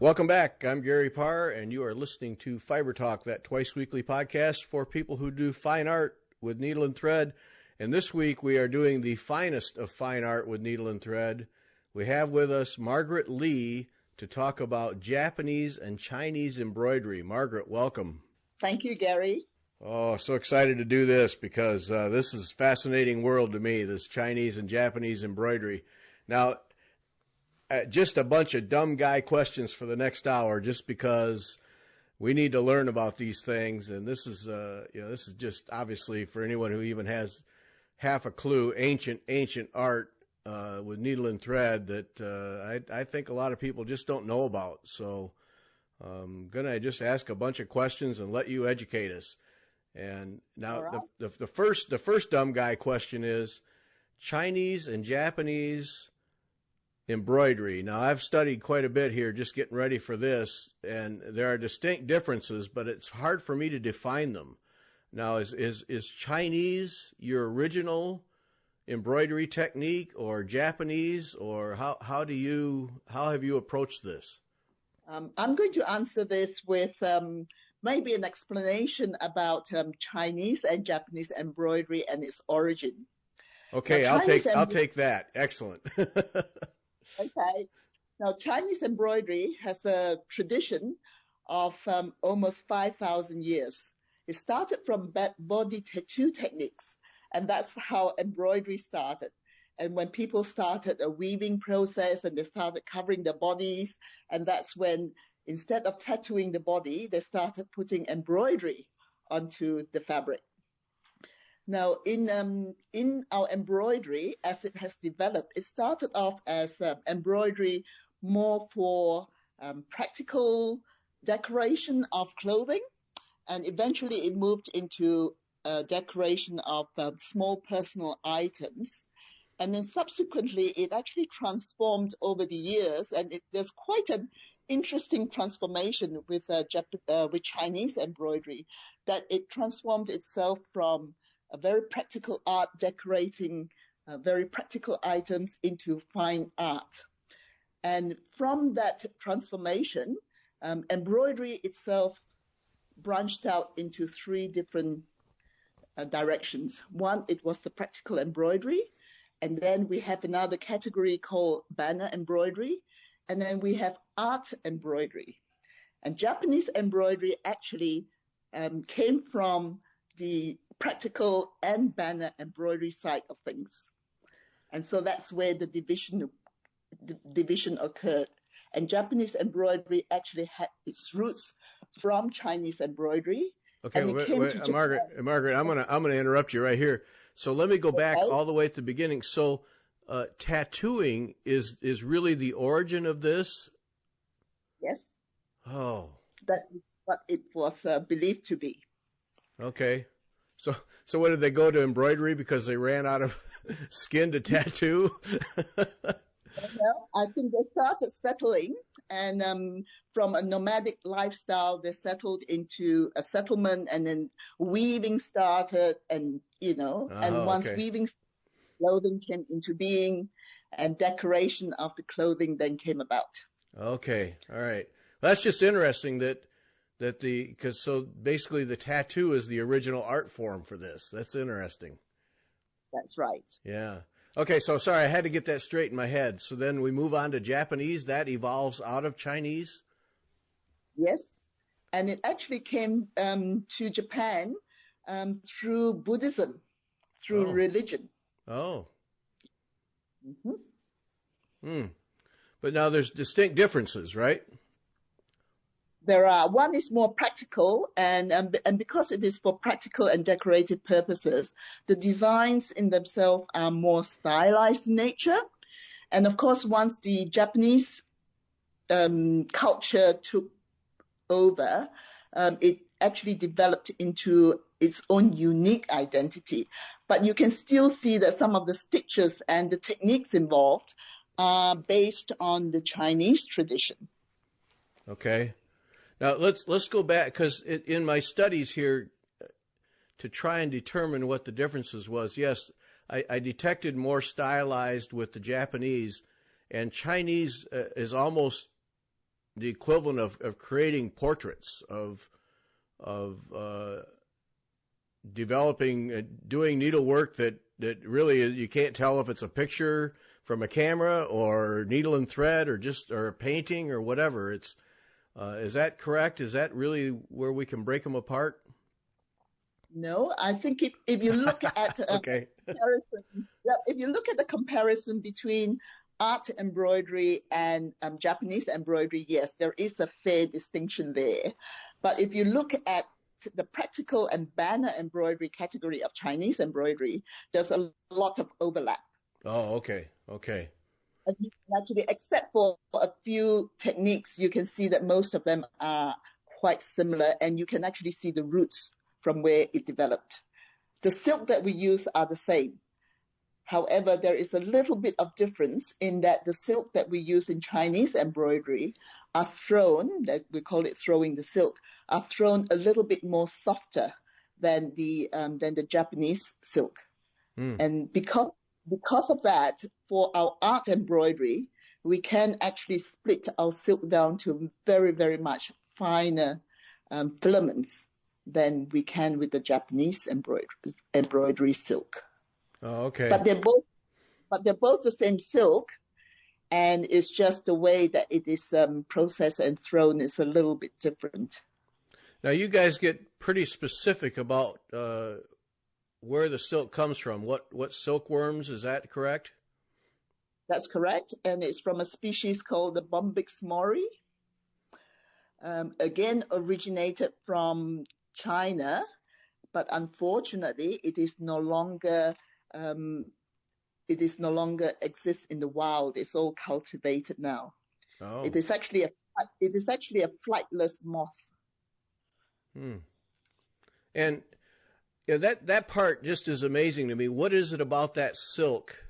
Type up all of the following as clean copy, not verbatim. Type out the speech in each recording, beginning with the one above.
Welcome back. I'm Gary Parr, and you are listening to Fiber Talk, that twice-weekly podcast for people who do fine art with needle and thread. And this week we are doing the finest of fine art with needle and thread. We have with us Margaret Lee to talk about Japanese and Chinese embroidery. Margaret, welcome. Thank you, Gary. Oh, so excited to do this because this is a fascinating world to me, this Chinese and Japanese embroidery. Now, just a bunch of dumb guy questions for the next hour, just because we need to learn about these things. And this is, this is just obviously for anyone who even has half a clue, ancient art with needle and thread that I think a lot of people just don't know about. So I'm gonna just ask a bunch of questions and let you educate us. And now Right. the first dumb guy question is Chinese and Japanese embroidery. Now, I've studied quite a bit here just getting ready for this, and there are distinct differences, but it's hard for me to define them. Now, is Chinese your original embroidery technique, or Japanese, or how have you approached this? I'm going to answer this with maybe an explanation about Chinese and Japanese embroidery and its origin. Okay, Now, I'll take that. Excellent. Okay. Now, Chinese embroidery has a tradition of almost 5,000 years. It started from body tattoo techniques, and that's how embroidery started. And when people started a weaving process and they started covering their bodies, and that's when, instead of tattooing the body, they started putting embroidery onto the fabric. Now, in our embroidery, as it has developed, it started off as embroidery more for practical decoration of clothing, and eventually it moved into decoration of small personal items. And then subsequently, it actually transformed over the years, and there's quite an interesting transformation with Chinese embroidery, that it transformed itself from a very practical art decorating very practical items into fine art. And from that transformation, embroidery itself branched out into three different directions. One, it was the practical embroidery. And then we have another category called banner embroidery. And then we have art embroidery. And Japanese embroidery actually came from the practical and banner embroidery side of things. And so that's where the division occurred. And Japanese embroidery actually had its roots from Chinese embroidery. Okay, Margaret, I'm gonna interrupt you right here. So let me go back all the way at the beginning. So tattooing is really the origin of this? Yes. Oh. That is what it was believed to be. Okay. So what, did they go to embroidery because they ran out of skin to tattoo? Well, I think they started settling, and from a nomadic lifestyle, they settled into a settlement, and then weaving started, and once weaving, clothing came into being, and decoration of the clothing then came about. Okay, all right. Well, that's just interesting because so basically the tattoo is the original art form for this. That's interesting. That's right. Yeah. Okay, so sorry, I had to get that straight in my head. So then we move on to Japanese. That evolves out of Chinese? Yes. And it actually came to Japan through Buddhism, through religion. Oh. But now there's distinct differences, right? There are. One is more practical, and because it is for practical and decorative purposes, the designs in themselves are more stylized in nature. And of course, once the Japanese culture took over, it actually developed into its own unique identity. But you can still see that some of the stitches and the techniques involved are based on the Chinese tradition. Okay. Now let's go back, because in my studies here to try and determine what the differences was, yes, I detected more stylized with the Japanese, and Chinese is almost the equivalent of creating portraits, of developing, doing needlework that really you can't tell if it's a picture from a camera or needle and thread or a painting or whatever. It's is that correct? Is that really where we can break them apart? No, I think if you look at Okay. comparison, if you look at the comparison between art embroidery and Japanese embroidery, yes, there is a fair distinction there. But if you look at the practical and banner embroidery category of Chinese embroidery, there's a lot of overlap. Oh, okay. Okay. And actually, except for a few techniques, you can see that most of them are quite similar, and you can actually see the roots from where it developed. The silk that we use are the same. However, there is a little bit of difference in that the silk that we use in Chinese embroidery are thrown, like we call it throwing the silk, are thrown a little bit more softer than the Japanese silk. And because of that, for our art embroidery, we can actually split our silk down to very, very much finer filaments than we can with the Japanese embroidery silk. Oh, okay. But they're both the same silk, and it's just the way that it is processed and thrown is a little bit different. Now you guys get pretty specific about where the silk comes from. What silkworms, is that correct? That's correct, and it's from a species called the Bombyx mori. Again, originated from China, but unfortunately, it is no longer exists in the wild. It's all cultivated now. Oh. It is actually a flightless moth. And that part just is amazing to me. What is it about that silk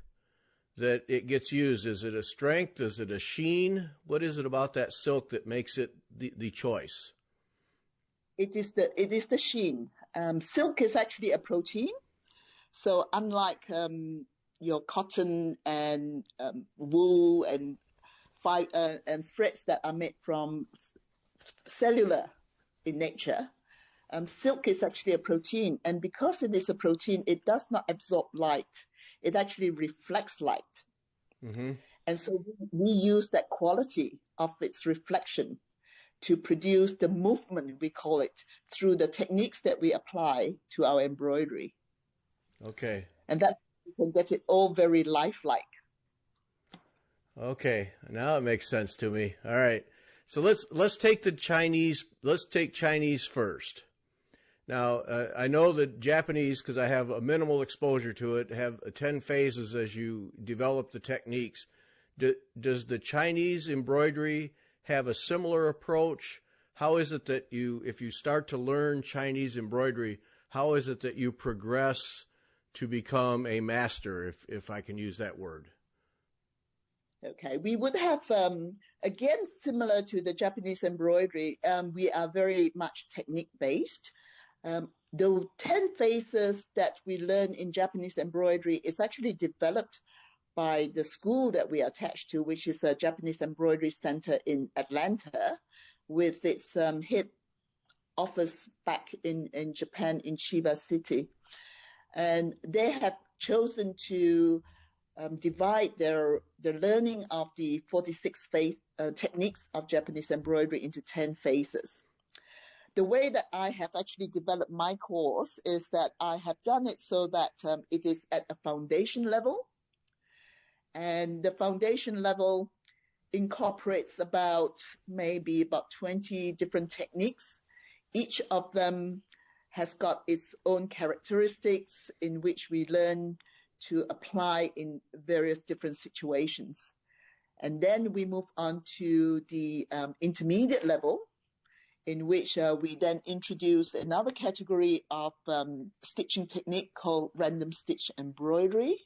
that it gets used? Is it a strength? Is it a sheen? What is it about that silk that makes it the choice? It is the sheen. Silk is actually a protein. So unlike your cotton and wool and threads that are made from cellular in nature, silk is actually a protein. And because it is a protein, it does not absorb light. It actually reflects light. Mm-hmm. And so we use that quality of its reflection to produce the movement, we call it, through the techniques that we apply to our embroidery. Okay. And that you can get it all very lifelike. Okay, now it makes sense to me. All right, so let's take Chinese. Let's take Chinese first. Now I know that Japanese, because I have a minimal exposure to it, have 10 phases as you develop the techniques. Does the Chinese embroidery have a similar approach? How is it that if you start to learn Chinese embroidery, how is it that you progress to become a master, if I can use that word? Okay, we would have, again, similar to the Japanese embroidery, we are very much technique-based. The 10 phases that we learn in Japanese embroidery is actually developed by the school that we are attached to, which is a Japanese Embroidery Center in Atlanta, with its head office back in Japan, in Chiba City. And they have chosen to divide their learning of the 46 techniques of Japanese embroidery into 10 phases. The way that I have actually developed my course is that I have done it so that it is at a foundation level. And the foundation level incorporates maybe about 20 different techniques. Each of them has got its own characteristics in which we learn to apply in various different situations. And then we move on to the intermediate level, in which we then introduce another category of stitching technique called random stitch embroidery.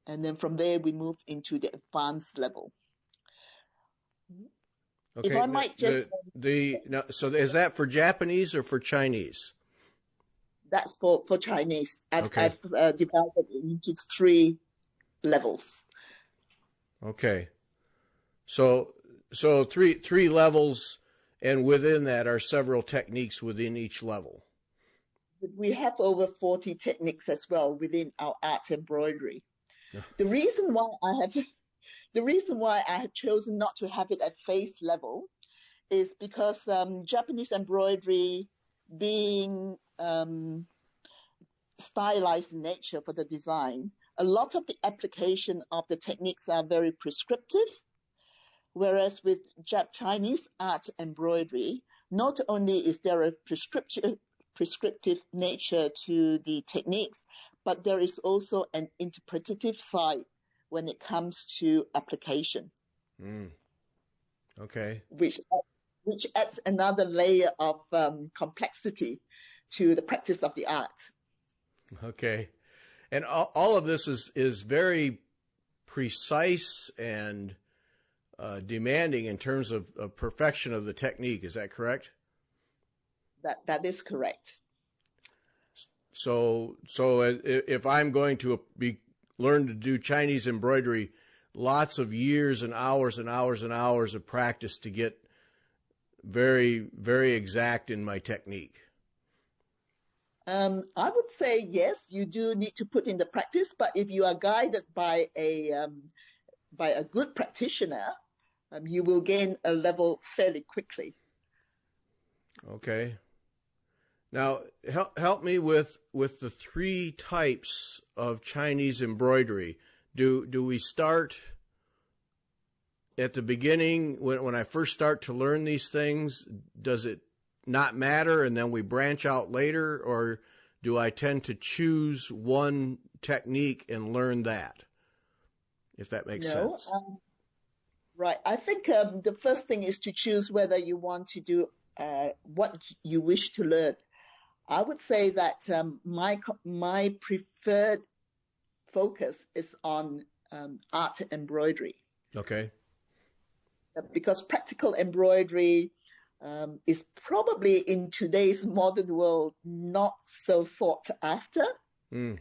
And then from there, we move into the advanced level. Okay. If I might just... So is that for Japanese or for Chinese? That's for Chinese. I've divided it into 3 levels. Okay. So So three levels, and within that are several techniques within each level. We have over 40 techniques as well within our art embroidery. The reason why I have chosen not to have it at face level is because Japanese embroidery, being stylized in nature for the design, a lot of the application of the techniques are very prescriptive, whereas with Chinese art embroidery, not only is there a prescriptive nature to the techniques, but there is also an interpretative side when it comes to application. Okay. Which adds another layer of complexity to the practice of the art. Okay. And all of this is very precise and demanding in terms of perfection of the technique. Is that correct? That is correct. So if I'm going to learn to do Chinese embroidery, lots of years and hours and hours and hours of practice to get very, very exact in my technique. I would say yes, you do need to put in the practice, but if you are guided by a good practitioner, you will gain a level fairly quickly. Okay. Now, help me with the three types of Chinese embroidery. Do we start at the beginning when I first start to learn these things? Does it not matter and then we branch out later, or do I tend to choose one technique and learn that? If that makes sense. Right. I think the first thing is to choose whether you want to do what you wish to learn. I would say that my preferred focus is on art embroidery. Okay. Because practical embroidery is probably in today's modern world not so sought after. And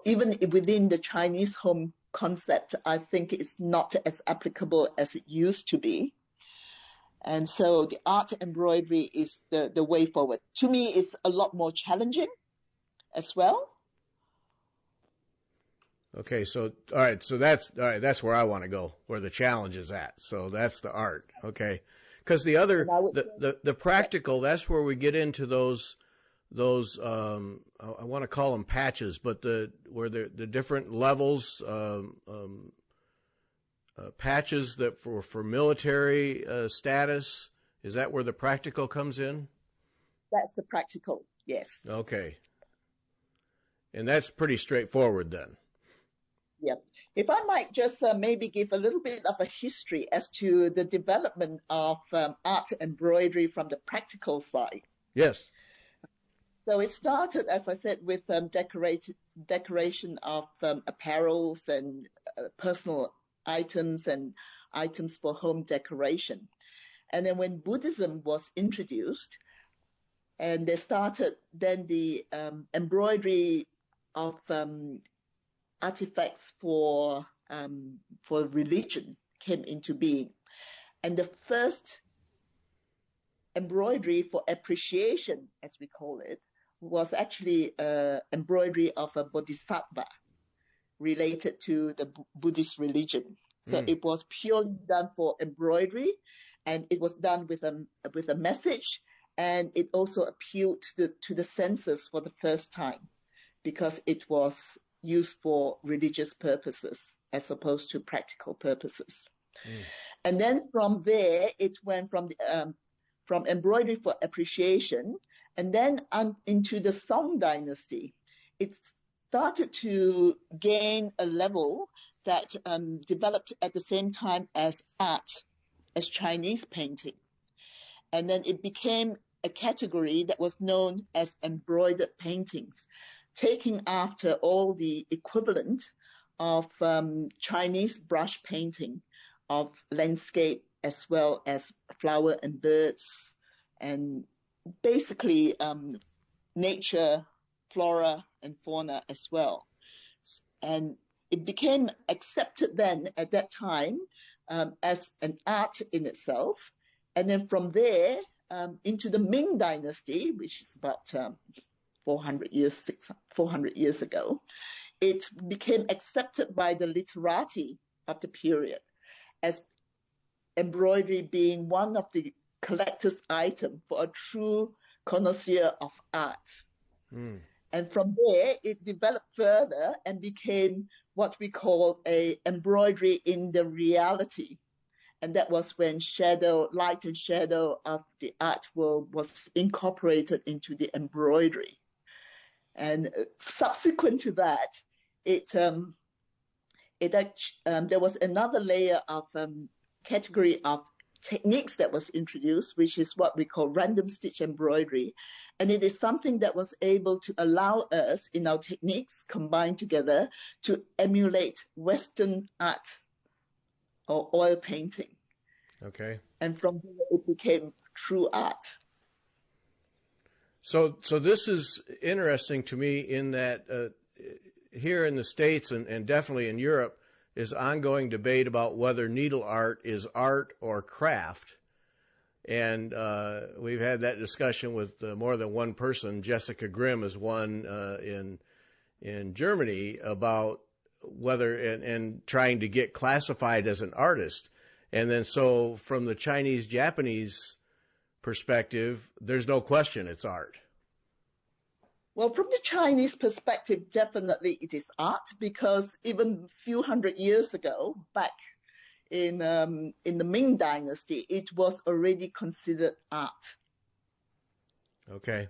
even within the Chinese home concept, I think it's not as applicable as it used to be. And so the art embroidery is the way forward. To me, it's a lot more challenging as well. Okay, so all right, so that's where I want to go, where the challenge is at. So that's the art, okay? Because the other, the practical, that's where we get into those I want to call them patches, but where the different levels, patches that for military status. Is that where the practical comes in? That's the practical, yes. Okay. And that's pretty straightforward then. Yeah. If I might just maybe give a little bit of a history as to the development of art embroidery from the practical side. Yes. So it started, as I said, with decoration of apparels and personal items and items for home decoration. And then when Buddhism was introduced, and they started, then the embroidery of artifacts for religion came into being. And the first embroidery for appreciation, as we call it, was actually embroidery of a bodhisattva related to the Buddhist religion. So it was purely done for embroidery, and it was done with a message, and it also appealed to the senses for the first time because it was used for religious purposes as opposed to practical purposes. And then from there, it went from embroidery for appreciation, and then into the Song Dynasty. It started to gain a level that developed at the same time as art, as Chinese painting. And then it became a category that was known as embroidered paintings, taking after all the equivalent of Chinese brush painting of landscape as well as flower and birds, and basically nature, flora and fauna as well. And it became accepted then at that time as an art in itself. And then from there into the Ming Dynasty, which is about 400 years ago, it became accepted by the literati of the period as embroidery being one of the collector's items for a true connoisseur of art. And from there, it developed further and became what we call a embroidery in the reality. And that was when light and shadow of the art world was incorporated into the embroidery. And subsequent to that, there was another layer of category of techniques that was introduced, which is what we call random stitch embroidery. And it is something that was able to allow us in our techniques combined together to emulate Western art or oil painting. Okay. And from there it became true art. So this is interesting to me in that here in the States and definitely in Europe is ongoing debate about whether needle art is art or craft. And we've had that discussion with more than one person. Jessica Grimm is one in Germany about whether and trying to get classified as an artist. And then so from the Chinese-Japanese perspective, there's no question it's art. Well, from the Chinese perspective, definitely it is art, because even a few hundred years ago, back in the Ming Dynasty, it was already considered art. Okay.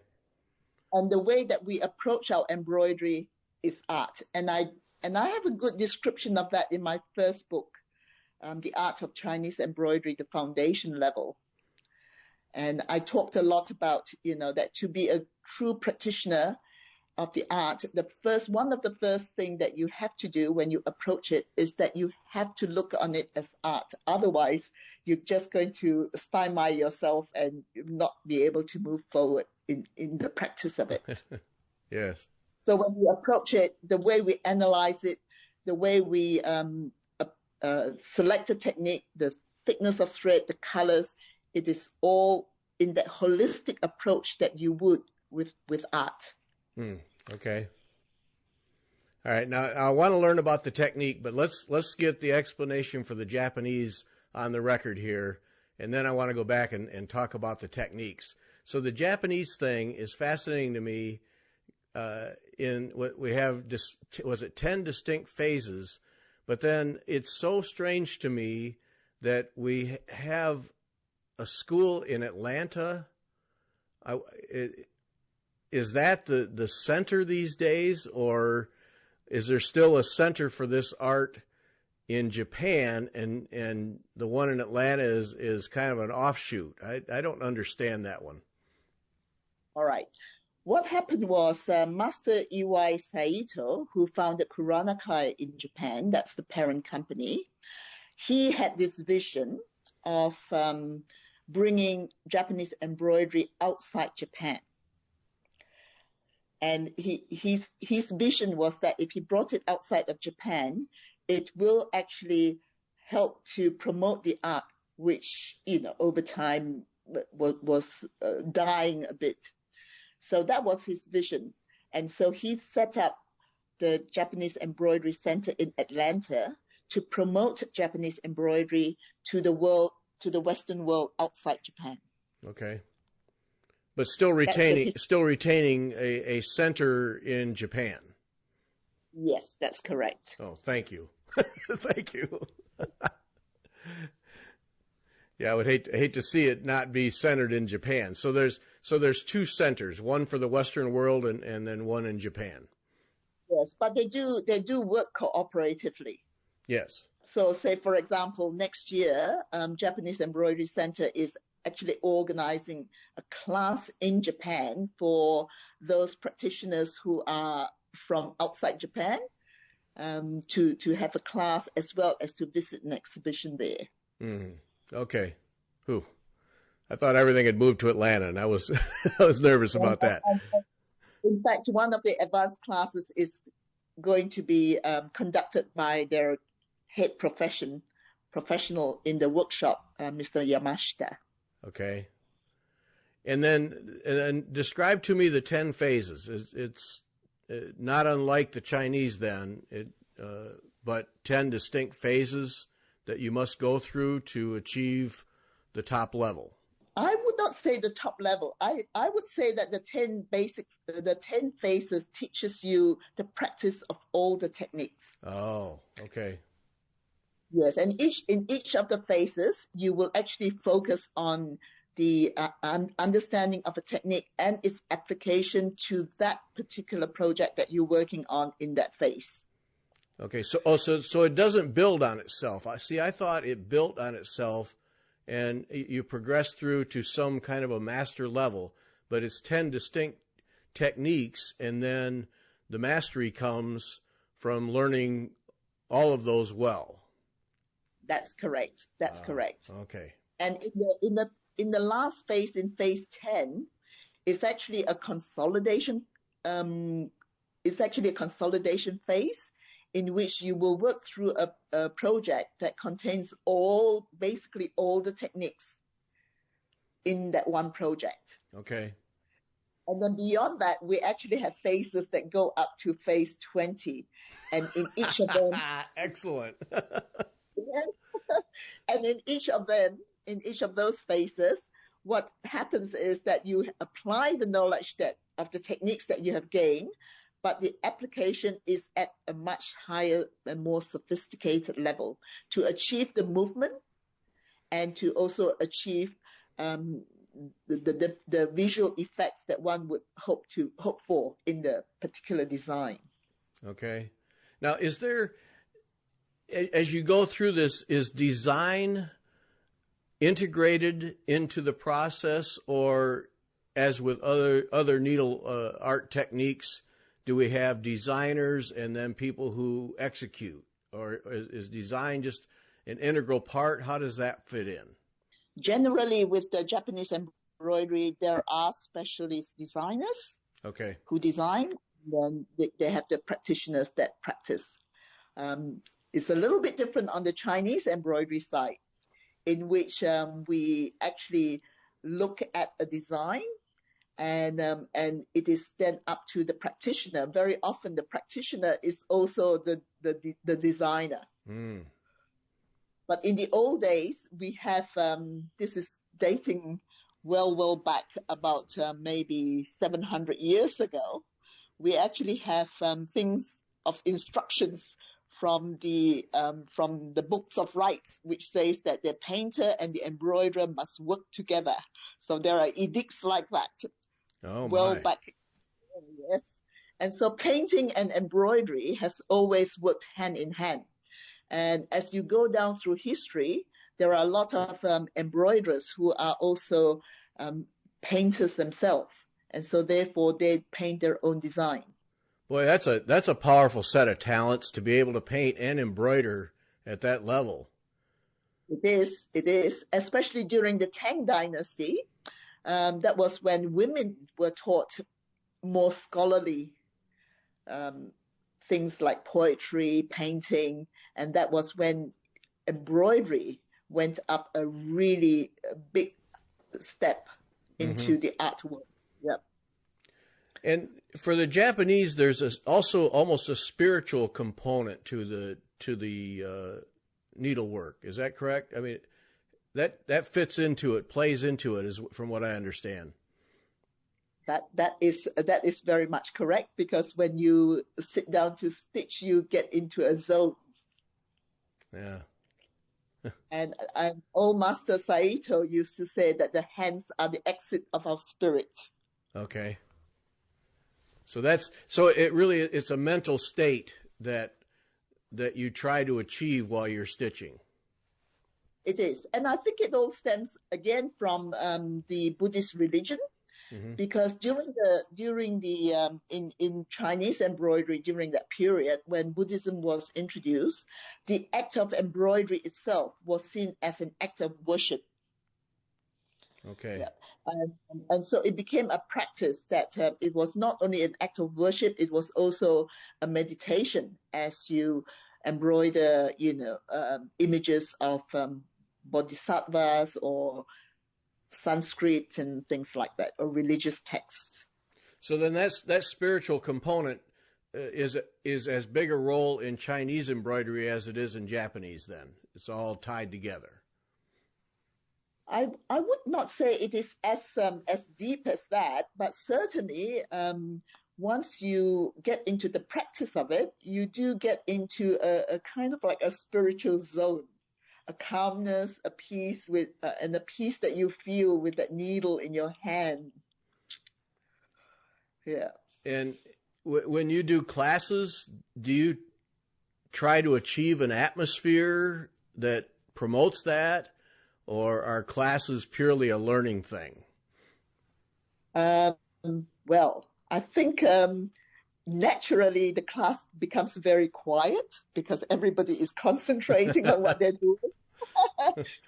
And the way that we approach our embroidery is art. And I have a good description of that in my first book, The Art of Chinese Embroidery, the foundation level. And I talked a lot about, that to be a true practitioner of the art, one of the first thing that you have to do when you approach it is that you have to look on it as art. Otherwise, you're just going to stymie yourself and not be able to move forward in the practice of it. Yes. So when you approach it, the way we analyze it, the way we select a technique, the thickness of thread, the colors, it is all in that holistic approach that you would with art. Okay. All right. Now I want to learn about the technique, but let's get the explanation for the Japanese on the record here, and then I want to go back and talk about the techniques. So the Japanese thing is fascinating to me. In what we have, was it 10 distinct phases? But then it's so strange to me that we have a school in Atlanta. Is that the center these days, or is there still a center for this art in Japan, and the one in Atlanta is kind of an offshoot? I don't understand that one. All right. What happened was Master Iwai Saito, who founded Kuranakai in Japan, that's the parent company, he had this vision of bringing Japanese embroidery outside Japan. And his vision was that if he brought it outside of Japan, it will actually help to promote the art, which, over time was dying a bit. So that was his vision. And so he set up the Japanese Embroidery Center in Atlanta to promote Japanese embroidery to the world, to the Western world outside Japan. Okay. But still retaining a center in Japan. Yes, that's correct. Oh, thank you. Thank you. Yeah, I would hate to see it not be centered in Japan. So there's two centers, one for the Western world and then one in Japan. Yes, but they do work cooperatively. Yes. So say, for example, next year, Japanese Embroidery Center is actually organizing a class in Japan for those practitioners who are from outside Japan, to have a class as well as to visit an exhibition there. Mm-hmm. Okay. Whew. I thought everything had moved to Atlanta, and I was I was nervous about that. In fact, one of the advanced classes is going to be conducted by their head professional in the workshop, Mr. Yamashita. Okay. And then describe to me the 10 phases. It's not unlike the Chinese then, but 10 distinct phases that you must go through to achieve the top level. I would not say the top level. I would say that the 10 phases teaches you the practice of all the techniques. Oh, okay. Yes, and in each of the phases, you will actually focus on the understanding of a technique and its application to that particular project that you're working on in that phase. Okay, so it doesn't build on itself. I thought it built on itself, and you progress through to some kind of a master level, but it's 10 distinct techniques, and then the mastery comes from learning all of those well. That's correct. That's correct. Okay. And in the last phase, in phase 10, it's actually a consolidation. It's actually a consolidation phase in which you will work through a project that contains basically all the techniques in that one project. Okay. And then beyond that, we actually have phases that go up to phase 20. And in each of them... Excellent. And in each of those phases, what happens is that you apply the knowledge of the techniques that you have gained, but the application is at a much higher and more sophisticated level to achieve the movement and to also achieve the visual effects that one would hope for in the particular design. Okay. Now, is there, as you go through this, is design integrated into the process, or as with other needle art techniques, do we have designers and then people who execute, or is design just an integral part? How does that fit in? Generally, with the Japanese embroidery, there are specialist designers who design, and then they have the practitioners that practice. It's a little bit different on the Chinese embroidery side, in which we actually look at a design, and it is then up to the practitioner. Very often, the practitioner is also the designer. Mm. But in the old days, we have this is dating well back about maybe 700 years ago. We actually have things of instructions from the books of rights, which says that the painter and the embroiderer must work together. So there are edicts like that. Oh, well my. Back, yes. And so painting and embroidery has always worked hand in hand. And as you go down through history, there are a lot of embroiderers who are also painters themselves, and so therefore they paint their own design. Boy, that's a powerful set of talents to be able to paint and embroider at that level. It is, especially during the Tang Dynasty. That was when women were taught more scholarly things like poetry, painting, and that was when embroidery went up a really big step into the artwork. Yep. And for the Japanese, there's also almost a spiritual component to the needlework. Is that correct? I mean, that fits into it, plays into it, from what I understand. That is very much correct, because when you sit down to stitch, you get into a zone. Yeah. And old Master Saito used to say that the hands are the exit of our spirit. Okay. So it's a mental state that you try to achieve while you're stitching. It is, and I think it all stems again from the Buddhist religion. Because in Chinese embroidery during that period when Buddhism was introduced, the act of embroidery itself was seen as an act of worship. Okay. Yeah. And so it became a practice that it was not only an act of worship, it was also a meditation as you embroider, images of bodhisattvas or Sanskrit and things like that, or religious texts. So then that spiritual component is as big a role in Chinese embroidery as it is in Japanese. Then it's all tied together. I would not say it is as deep as that, but certainly once you get into the practice of it, you do get into a kind of like a spiritual zone, a calmness, a peace and a peace that you feel with that needle in your hand. Yeah. And when you do classes, do you try to achieve an atmosphere that promotes that, or are classes purely a learning thing? Well, I think naturally the class becomes very quiet because everybody is concentrating on what they're doing.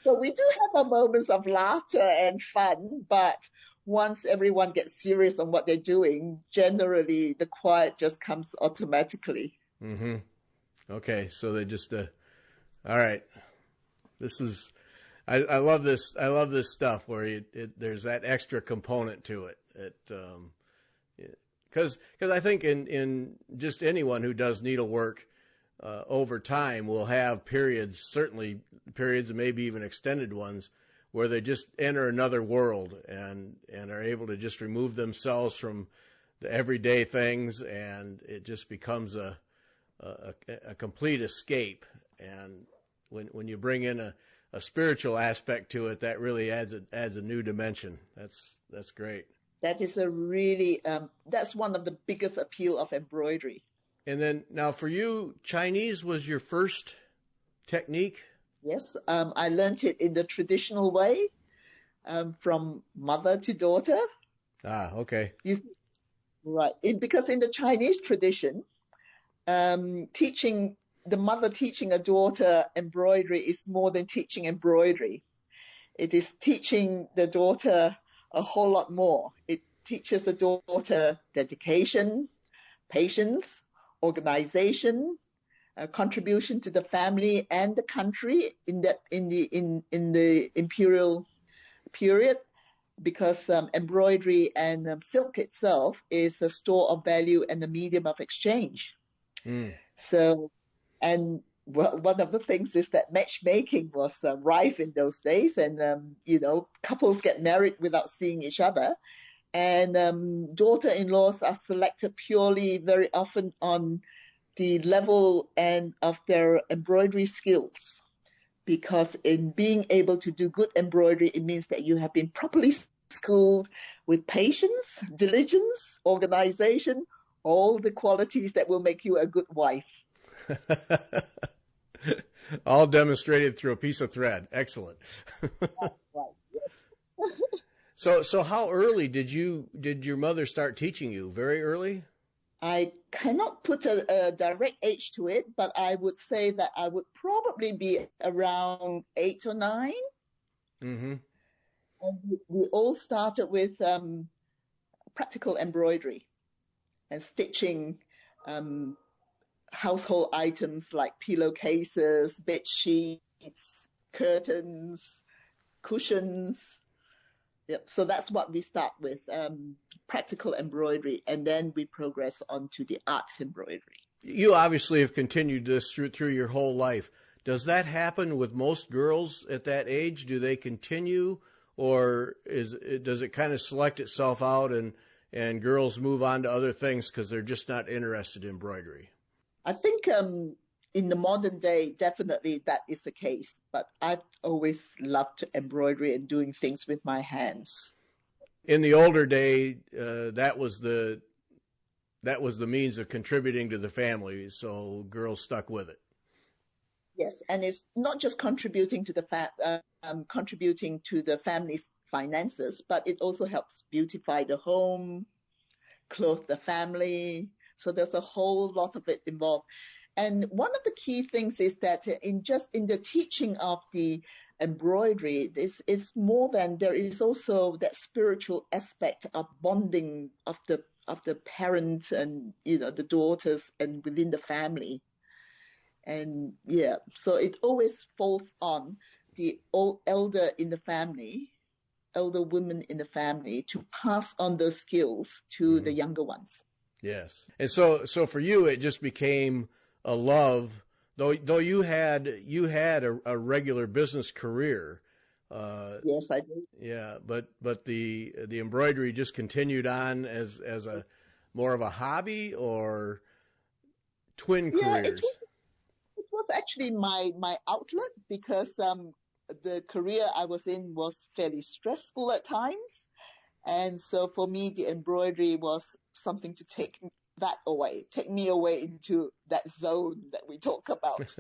So we do have our moments of laughter and fun, but once everyone gets serious on what they're doing, generally the quiet just comes automatically. Mm-hmm. Okay, so they just all right. This is I love this. I love this stuff where there's that extra component to it. Because I think in just anyone who does needlework over time will have periods, certainly periods and maybe even extended ones, where they just enter another world and are able to just remove themselves from the everyday things, and it just becomes a complete escape. And when you bring in a spiritual aspect to it, that really adds a new dimension. That's great. That is a really that's one of the biggest appeal of embroidery. And then now for you, Chinese was your first technique? Yes, I learned it in the traditional way, from mother to daughter. Ah, okay. Right. Because in the Chinese tradition, the mother teaching a daughter embroidery is more than teaching embroidery. It is teaching the daughter a whole lot more. It teaches the daughter dedication, patience, organization, contribution to the family and the country in the imperial period, because embroidery and silk itself is a store of value and a medium of exchange. Mm. So, and one of the things is that matchmaking was rife in those days, and couples get married without seeing each other, and daughter-in-laws are selected purely very often on the level and of their embroidery skills, because in being able to do good embroidery, it means that you have been properly schooled with patience, diligence, organization, all the qualities that will make you a good wife. All demonstrated through a piece of thread. Excellent. Right. So how early did your mother start teaching you? Very early? I cannot put a direct age to it, but I would say that I would probably be around 8 or 9. Mm-hmm. And we all started with practical embroidery and stitching household items like pillowcases, bed sheets, curtains, cushions. Yep. So that's what we start with, practical embroidery, and then we progress on to the art embroidery. You obviously have continued this through your whole life. Does that happen with most girls at that age? Do they continue, or does it kind of select itself out and girls move on to other things because they're just not interested in embroidery? I think in the modern day, definitely that is the case. But I've always loved embroidery and doing things with my hands. In the older day, that was the means of contributing to the family, so girls stuck with it. Yes, and it's not just contributing to the family's finances, but it also helps beautify the home, clothe the family. So there's a whole lot of it involved. And one of the key things is that in the teaching of the embroidery is more than, there is also that spiritual aspect of bonding of the parents and the daughters and within the family. And yeah, so it always falls on the old elder in the family, elder women in the family, to pass on those skills to the younger ones. Yes. And so for you, it just became a love, though you had a regular business career. Yes, I do. Yeah, but the embroidery just continued on as a more of a hobby, or twin careers? It was actually my outlet, because the career I was in was fairly stressful at times. And so for me, the embroidery was something to take me away into that zone that we talk about.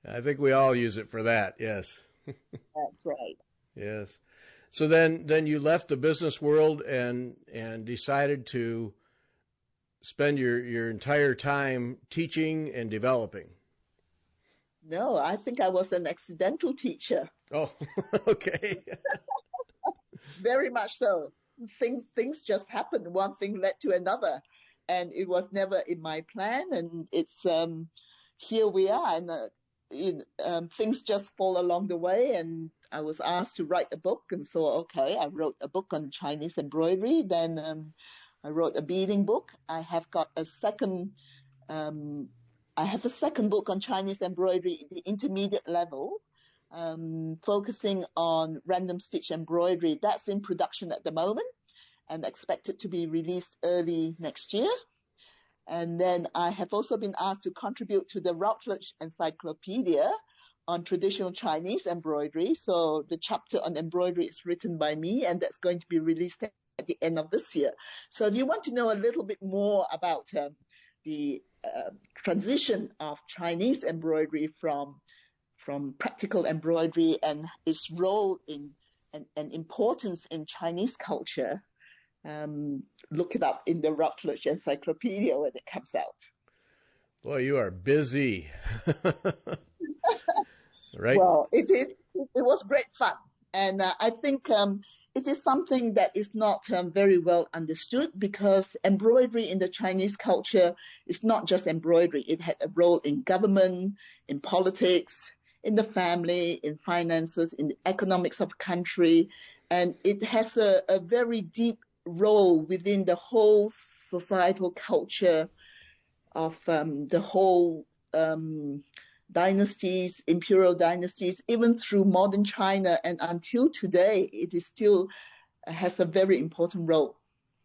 I think we all use it for that. Yes. That's right. Yes. So then you left the business world and decided to spend your entire time teaching and developing. No, I think I was an accidental teacher. Oh, okay. Very much so. Things just happened. One thing led to another, and it was never in my plan. And it's here we are, and things just fall along the way. And I was asked to write a book, and so okay, I wrote a book on Chinese embroidery. Then I wrote a beading book. I have a second book on Chinese embroidery, the intermediate level. Focusing on random stitch embroidery. That's in production at the moment and expected to be released early next year. And then I have also been asked to contribute to the Routledge Encyclopedia on traditional Chinese embroidery. So the chapter on embroidery is written by me, and that's going to be released at the end of this year. So if you want to know a little bit more about the transition of Chinese embroidery from practical embroidery and its role in and importance in Chinese culture, look it up in the Routledge Encyclopedia when it comes out. Boy, you are busy. Right? Well, it was great fun. And I think it is something that is not very well understood, because embroidery in the Chinese culture is not just embroidery. It had a role in government, in politics, in the family, in finances, in the economics of the country. And it has a very deep role within the whole societal culture of the whole dynasties, imperial dynasties, even through modern China. And until today, it is still has a very important role.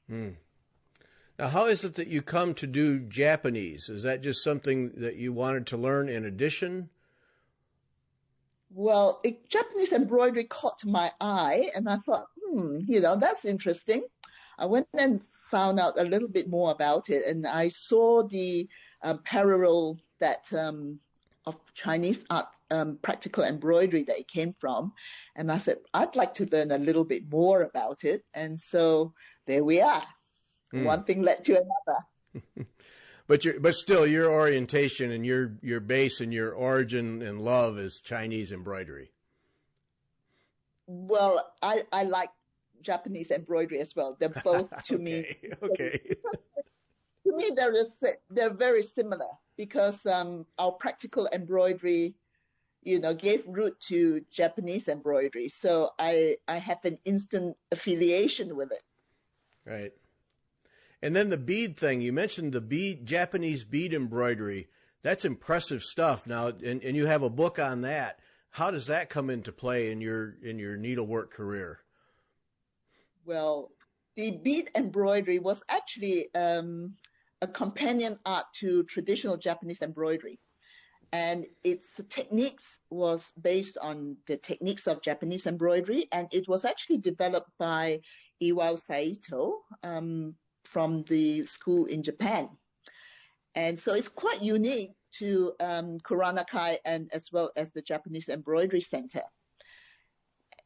Now, how is it that you come to do Japanese? Is that just something that you wanted to learn in addition? Well, Japanese embroidery caught my eye, and I thought, that's interesting. I went and found out a little bit more about it, and I saw the parallel that of Chinese art, practical embroidery that it came from, and I said, I'd like to learn a little bit more about it, and so there we are. One thing led to another. But still, your orientation and your base and your origin and love is Chinese embroidery. Well, I like Japanese embroidery as well. They're both to me. Okay. To me, they're very similar, because our practical embroidery, gave root to Japanese embroidery. So I have an instant affiliation with it. Right. And then the bead thing, you mentioned the Japanese bead embroidery. That's impressive stuff. Now, and you have a book on that. How does that come into play in your needlework career? Well, the bead embroidery was actually a companion art to traditional Japanese embroidery. And its techniques was based on the techniques of Japanese embroidery. And it was actually developed by Iwao Saito from the school in Japan. And so it's quite unique to Kuranakai and as well as the Japanese Embroidery Center.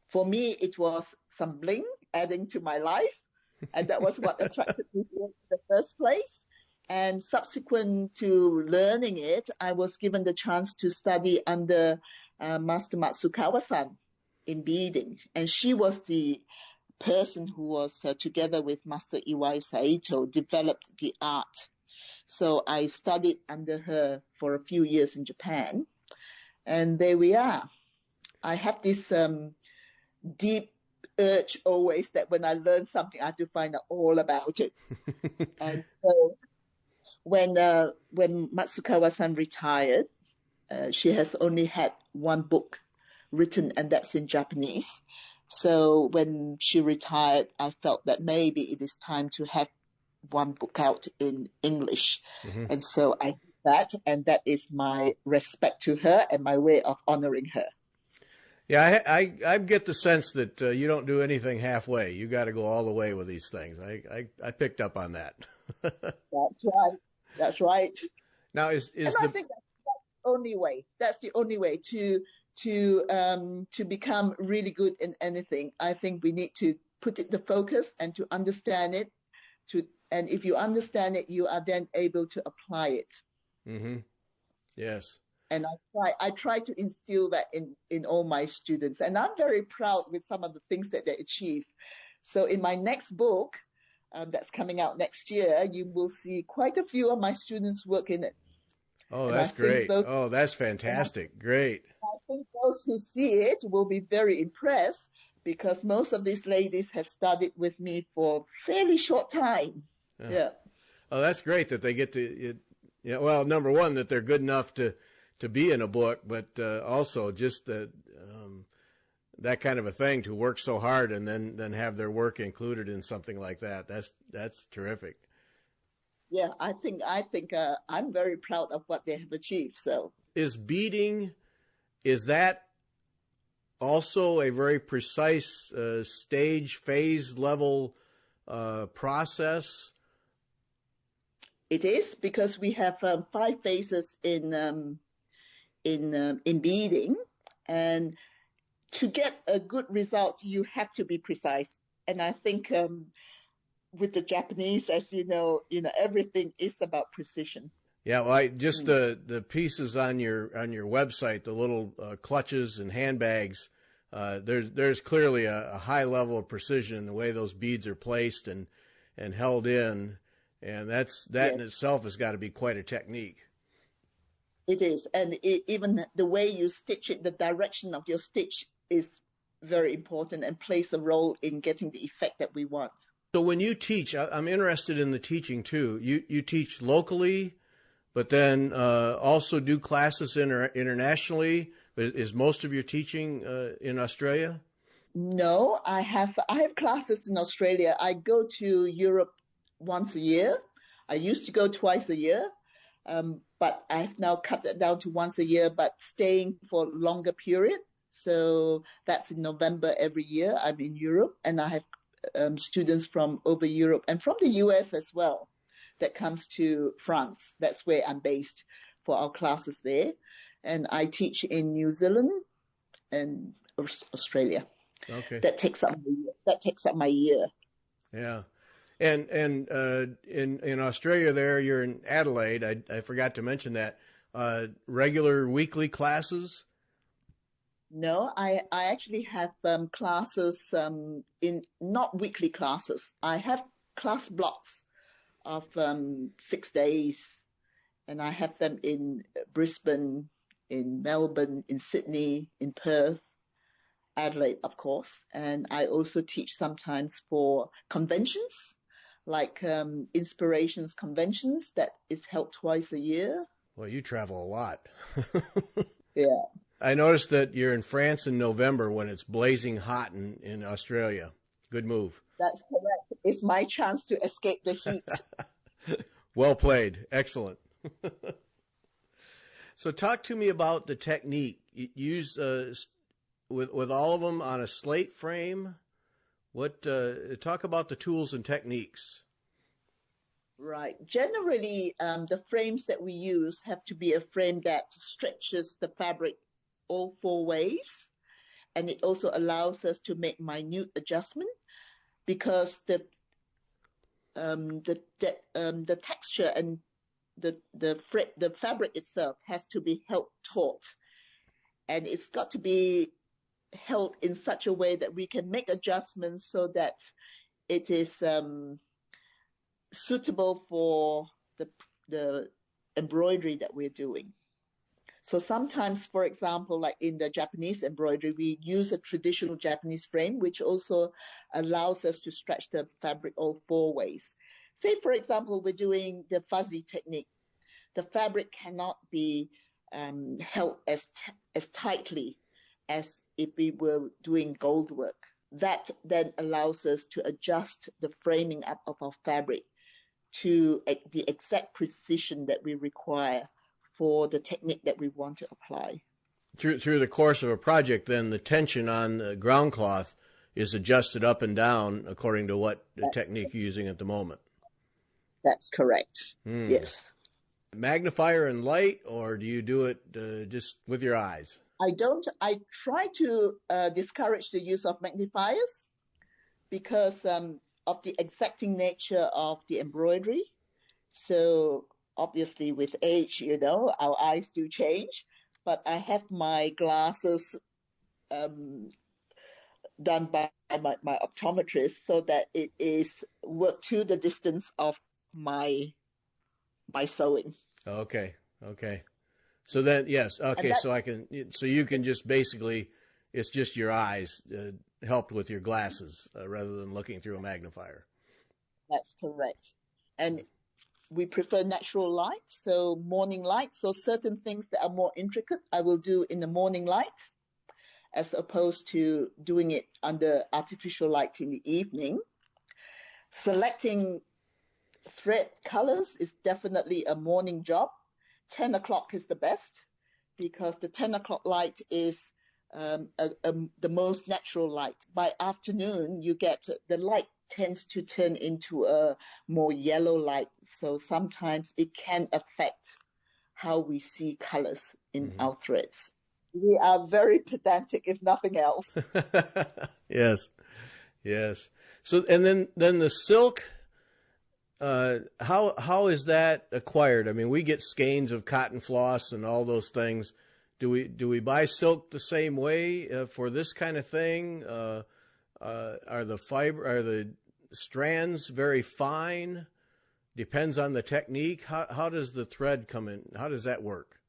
For me, it was some bling adding to my life. And that was what attracted me to it in the first place. And subsequent to learning it, I was given the chance to study under Master Matsukawa-san in Beading. And she was the person who was, together with Master Iwai Saito, developed the art. So I studied under her for a few years in Japan. And there we are. I have this deep urge always that when I learn something, I have to find out all about it. And so when Matsukawa-san retired, she has only had one book written, and that's in Japanese. So when she retired, I felt that maybe it is time to have one book out in English. Mm-hmm. And so I did that, and that is my respect to her and my way of honoring her. Yeah, I get the sense that you don't do anything halfway. You got to go all the way with these things. I picked up on that. That's right. That's right. Now I think that's the only way. That's the only way to become really good in anything. I think we need to put the focus and to understand it. And if you understand it, you are then able to apply it. Mm-hmm. Yes. And I try to instill that in all my students. And I'm very proud with some of the things that they achieve. So in my next book, that's coming out next year, you will see quite a few of my students work in it. Oh, that's great. That's fantastic. Great. I think those who see it will be very impressed because most of these ladies have studied with me for a fairly short time. Yeah. Oh, that's great that they get to, well, number one, that they're good enough to be in a book, but also just that kind of a thing, to work so hard and then have their work included in something like that. That's terrific. Yeah, I think I'm very proud of what they have achieved. So is beading, is that also a very precise stage, phase level process? It is, because we have 5 phases in beading, and to get a good result, you have to be precise. And I think with the Japanese, as you know, everything is about precision. Yeah, well, the pieces on your website, the little clutches and handbags, there's clearly a high level of precision in the way those beads are placed and held in, and that yes. In itself has got to be quite a technique. It is, and even the way you stitch it, the direction of your stitch is very important and plays a role in getting the effect that we want. So when you teach, I'm interested in the teaching too. You teach locally, but then also do classes internationally. Is most of your teaching in Australia? No, I have classes in Australia. I go to Europe once a year. I used to go twice a year. But I've now cut it down to once a year, but staying for a longer period. So that's in November every year. I'm in Europe, and I have students from over Europe and from the US as well that comes to France. That's where I'm based for our classes there. And I teach in New Zealand and Australia. Okay. That takes up my year. Yeah. And in Australia there, you're in Adelaide. I forgot to mention that. Regular weekly classes? No, I actually have classes in not weekly classes. I have class blocks of 6 days, and I have them in Brisbane, in Melbourne, in Sydney, in Perth, Adelaide, of course. And I also teach sometimes for conventions, like Inspirations conventions that is held twice a year. Well, you travel a lot. Yeah. I noticed that you're in France in November when it's blazing hot in Australia. Good move. That's correct. It's my chance to escape the heat. Well played. Excellent. So talk to me about the technique. You use with all of them on a slate frame. Talk about the tools and techniques. Right. Generally, the frames that we use have to be a frame that stretches the fabric all 4 ways, and it also allows us to make minute adjustment because the texture and the fabric itself has to be held taut, And it's got to be held in such a way that we can make adjustments so that it is suitable for the embroidery that we're doing. So sometimes, for example, like in the Japanese embroidery, we use a traditional Japanese frame, which also allows us to stretch the fabric all four ways. Say, for example, we're doing the fuzzy technique. The fabric cannot be held as tightly as if we were doing gold work. That then allows us to adjust the framing up of our fabric to the exact precision that we require for the technique that we want to apply. Through the course of a project, then the tension on the ground cloth is adjusted up and down according to what technique you're using at the moment. That's correct. Yes. Magnifier and light, or do you do it just with your eyes? I don't. I try to discourage the use of magnifiers because of the exacting nature of the embroidery. So obviously with age, our eyes do change, but I have my glasses done by my optometrist so that it is work to the distance of my sewing. Okay. So then, yes. Okay. So you can just basically, it's just your eyes helped with your glasses rather than looking through a magnifier. That's correct. And we prefer natural light, so morning light. So certain things that are more intricate, I will do in the morning light, as opposed to doing it under artificial light in the evening. Selecting thread colors is definitely a morning job. 10 o'clock is the best because the 10 o'clock light is the most natural light. By afternoon, you get the light tends to turn into a more yellow light. So sometimes it can affect how we see colors in our threads. We are very pedantic, if nothing else. Yes. So, and then the silk, how is that acquired? I mean, we get skeins of cotton floss and all those things. Do we buy silk the same way for this kind of thing? Are the strands very fine? Depends on the technique. How does the thread come in? How does that work?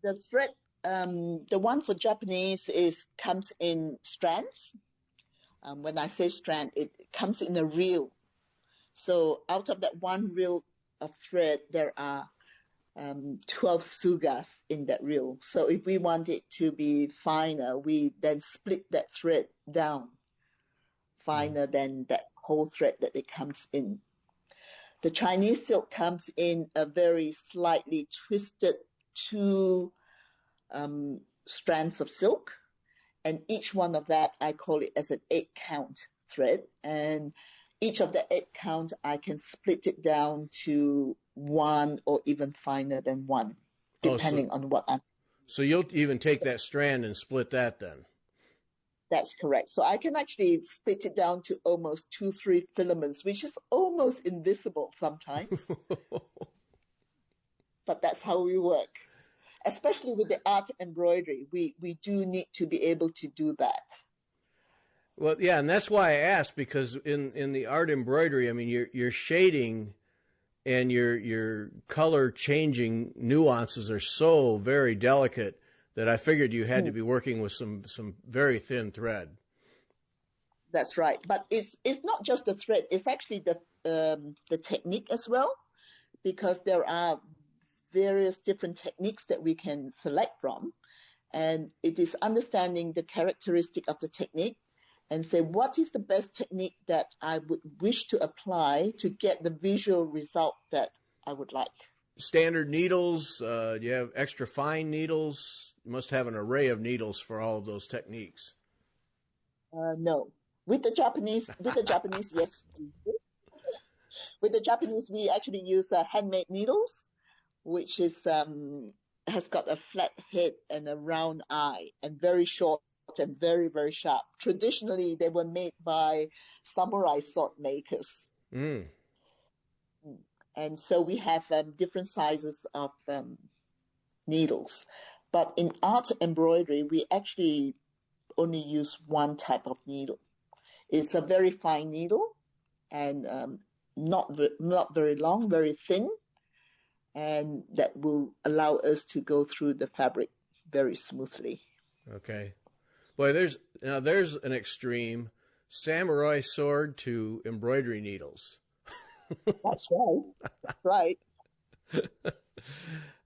The thread, the one for Japanese comes in strands. When I say strand, it comes in a reel. So out of that one reel of thread, there are 12 sugas in that reel. So if we want it to be finer, we then split that thread down finer than that whole thread that it comes in. The Chinese silk comes in a very slightly twisted two strands of silk. And each one of that, I call it as an 8-count thread. And each of the 8 count, I can split it down to 1 or even finer than 1, depending on what I'm. So you'll even take that strand and split that then? That's correct. So I can actually split it down to almost 2-3 filaments, which is almost invisible sometimes. But that's how we work. Especially with the art embroidery, we do need to be able to do that. Well, yeah, and that's why I asked, because in the art embroidery, I mean, your shading and your color changing nuances are so very delicate that I figured you had to be working with some very thin thread. That's right, but it's not just the thread; it's actually the technique as well, because there are various different techniques that we can select from, and it is understanding the characteristic of the technique and say what is the best technique that I would wish to apply to get the visual result that I would like. Standard needles? Do you have extra fine needles? You must have an array of needles for all of those techniques. No. With the Japanese, yes. With the Japanese, we actually use handmade needles, which is has got a flat head and a round eye and very short and very, very sharp. Traditionally, they were made by samurai sword makers. And so we have different sizes of needles. But in art embroidery, we actually only use one type of needle. It's a very fine needle and not very long, very thin, and that will allow us to go through the fabric very smoothly. Okay. Boy, there's an extreme samurai sword to embroidery needles. That's right. That's right.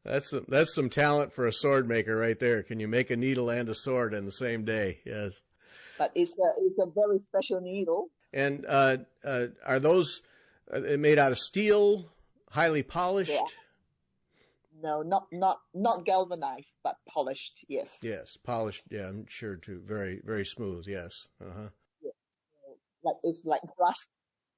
That's some talent for a sword maker right there. Can you make a needle and a sword in the same day? Yes. But it's a very special needle. And are those made out of steel, highly polished? Yeah. No, not galvanized, but polished. Yes. Yes, polished. Yeah, I'm sure too. Very, very smooth. Yes. Uh-huh. Yeah. Like it's like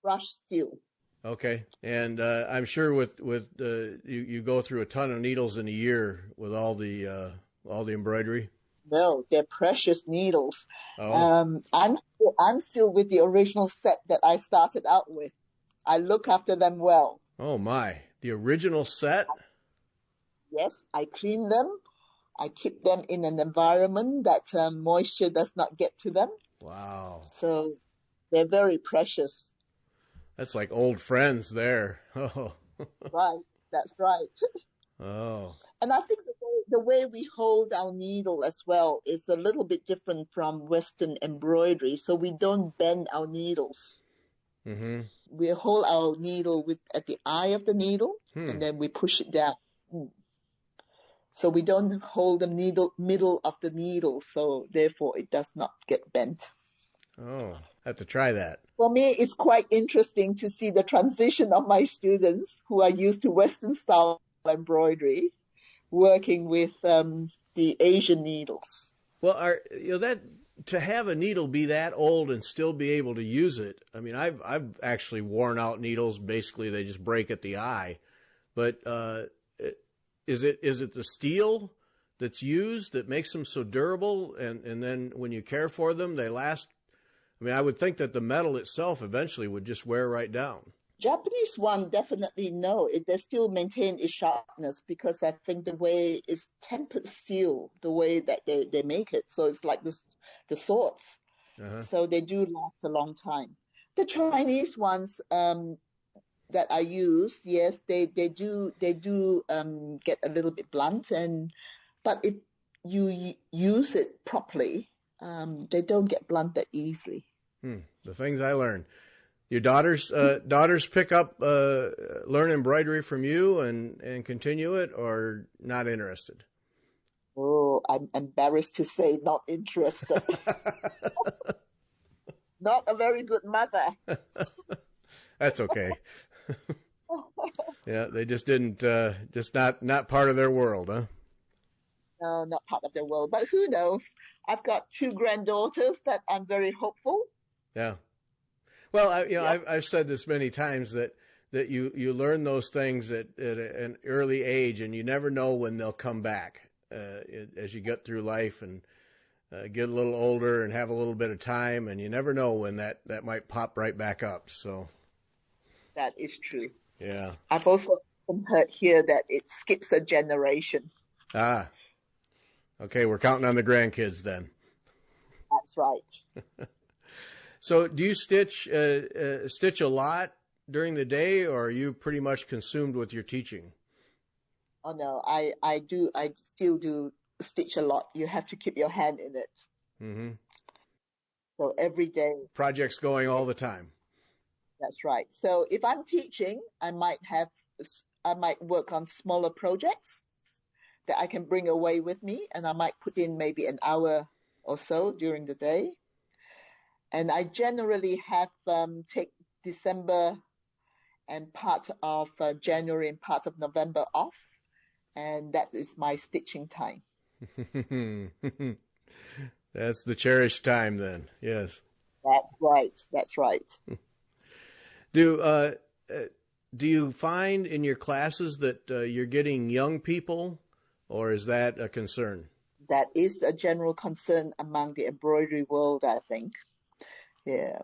brush steel. Okay. And I'm sure with you go through a ton of needles in a year with all the embroidery. No, they're precious needles. Oh. I'm still with the original set that I started out with. I look after them well. Oh my! The original set. Yes, I clean them. I keep them in an environment that moisture does not get to them. Wow. So they're very precious. That's like old friends there. Oh. Right, that's right. Oh. And I think the way we hold our needle as well is a little bit different from Western embroidery. So we don't bend our needles. Mm-hmm. We hold our needle at the eye of the needle, and then we push it down. So we don't hold the middle of the needle, so therefore it does not get bent. Oh, I have to try that. For me, it's quite interesting to see the transition of my students who are used to Western style embroidery, working with the Asian needles. Well, that to have a needle be that old and still be able to use it. I mean, I've actually worn out needles. Basically, they just break at the eye. But is it the steel that's used that makes them so durable? And then when you care for them, they last. I mean, I would think that the metal itself eventually would just wear right down. Japanese one definitely no. They still maintain its sharpness because I think the way it's tempered steel, the way that they make it. So it's like the swords. Uh-huh. So they do last a long time. The Chinese ones that I use, yes, they do get a little bit blunt, but if you use it properly, they don't get blunt that easily. The things I learned. Your daughters pick up learn embroidery from you and continue it, or not interested? Oh, I'm embarrassed to say not interested. Not a very good mother. That's okay. Yeah, they just didn't, just not part of their world, huh? No, not part of their world. But who knows? I've got 2 granddaughters that I'm very hopeful. Yeah. Well, I've said this many times that you learn those things at an early age, and you never know when they'll come back as you get through life and get a little older and have a little bit of time, and you never know when that might pop right back up. So that is true. Yeah. I've also heard here that it skips a generation. Ah. Okay, we're counting on the grandkids then. That's right. So, do you stitch a lot during the day, or are you pretty much consumed with your teaching? Oh no, I do. I still do stitch a lot. You have to keep your hand in it. Mm-hmm. So every day. Projects going all the time. That's right. So if I'm teaching, I might work on smaller projects that I can bring away with me, and I might put in maybe an hour or so during the day. And I generally have take December and part of January and part of November off, and that is my stitching time. That's the cherished time then, yes. That's right. That's right. Do you find in your classes that you're getting young people, or is that a concern? That is a general concern among the embroidery world, I think. Yeah.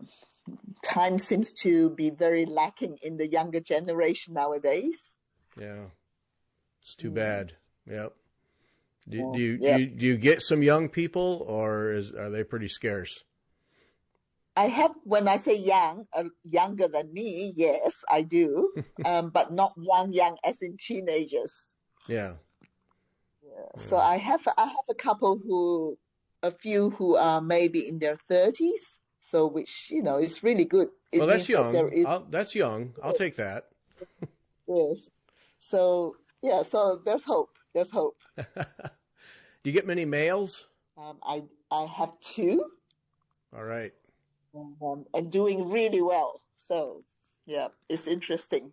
Time seems to be very lacking in the younger generation nowadays. Yeah. It's too bad. Yep. Do you get some young people, or are they pretty scarce? I have, when I say young, younger than me, yes, I do, but not young as in teenagers. Yeah. So I have a few who are maybe in their 30s. So which, is really good. It Well, that's means that there young. is, That's young. I'll take that. yes. So yeah, so there's hope. There's hope. Do you get many males? I have two, All right. and doing really well. So yeah, it's interesting.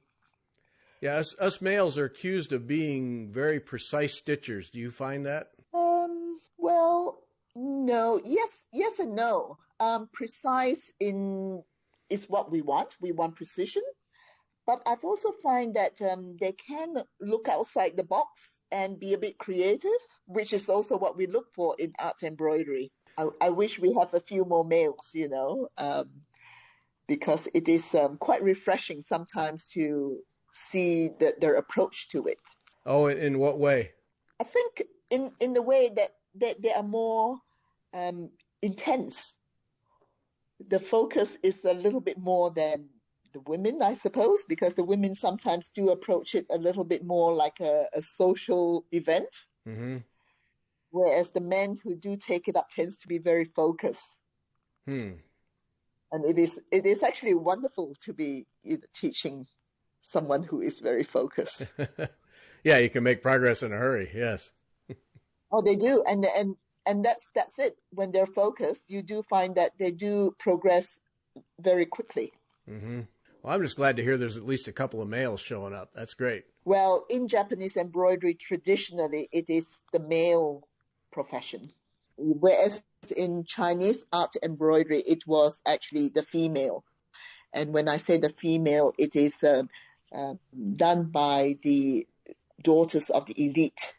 Yeah, us males are accused of being very precise stitchers. Do you find that? Well, no, yes and no. Precise is what we want. We want precision. But I've also find that they can look outside the box and be a bit creative, which is also what we look for in art embroidery. I wish we have a few more males, because it is quite refreshing sometimes to see their approach to it. Oh, in what way? I think in the way that they are more intense. The focus is a little bit more than the women, I suppose, because the women sometimes do approach it a little bit more like a social event, Mm-hmm. whereas the men who do take it up tends to be very focused. And it is actually wonderful to be teaching someone who is very focused. Yeah, you can make progress in a hurry. Yes. Oh, they do, and that's it. When they're focused, you do find that they do progress very quickly. Mm-hmm. Well, I'm just glad to hear there's at least a couple of males showing up. That's great. Well, in Japanese embroidery, traditionally, it is the male profession, whereas in Chinese art embroidery, it was actually the female. And when I say the female, it is done by the daughters of the elite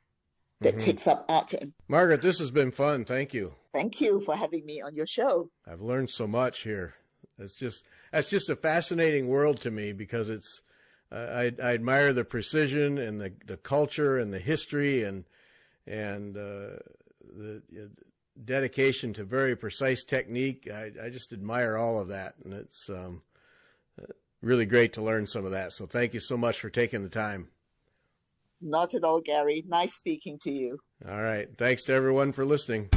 that takes up art. Margaret, this has been fun. Thank you. Thank you for having me on your show. I've learned so much here. That's just a fascinating world to me, because it's I admire the precision and the culture and the history and the dedication to very precise technique. I just admire all of that, and it's really great to learn some of that. So thank you so much for taking the time. Not at all, Gary. Nice speaking to you. All right. Thanks to everyone for listening.